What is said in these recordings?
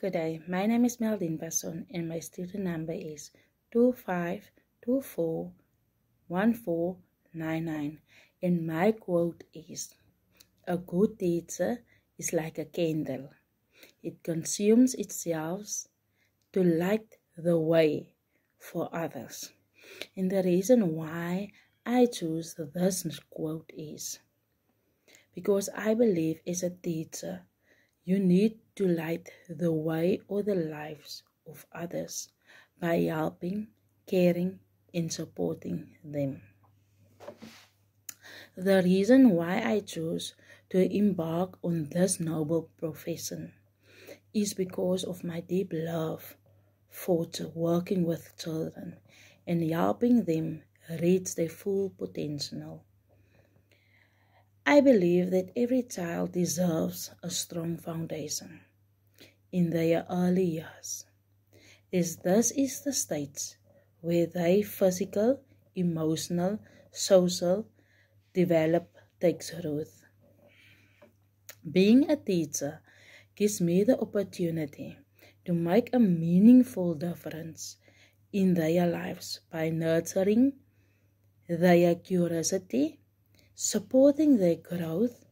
Good day, my name is Meldine Basson and my student number is 25241499, and my quote is, "A good teacher is like a candle. It consumes itself to light the way for others." And the reason why I choose this quote is because I believe as a teacher, you need to light the way or the lives of others by helping, caring, and supporting them. The reason why I chose to embark on this noble profession is because of my deep love for working with children and helping them reach their full potential. I believe that every child deserves a strong foundation in their early years, as this is the stage where their physical, emotional, social development takes root. Being a teacher gives me the opportunity to make a meaningful difference in their lives by nurturing their curiosity, supporting their growth,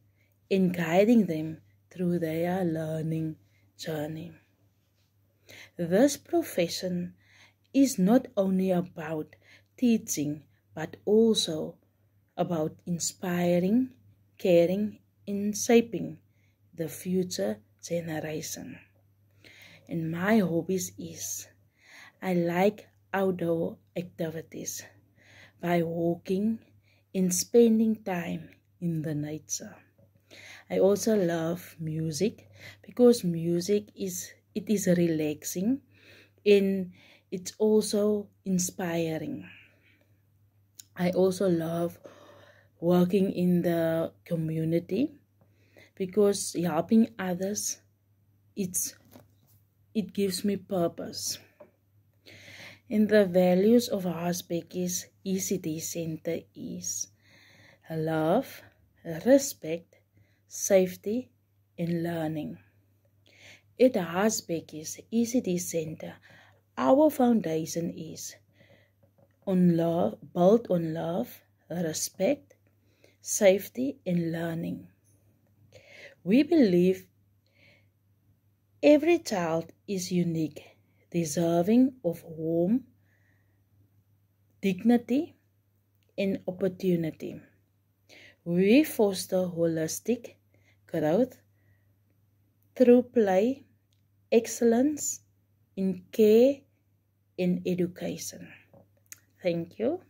and guiding them through their learning journey. This profession is not only about teaching, but also about inspiring, caring, and shaping the future generation. And my hobbies is, I like outdoor activities by walking and spending time in the nature. I also love music because music is relaxing and it's also inspiring. I also love working in the community because helping others it gives me purpose. And the values of Haasbekkies ECD Center is love, respect, safety, and learning. At Haasbekkies ECD Center, our foundation is built on love, respect, safety, and learning. We believe every child is unique, deserving of warmth, dignity, and opportunity. We foster holistic growth through play, excellence in care and education. Thank you.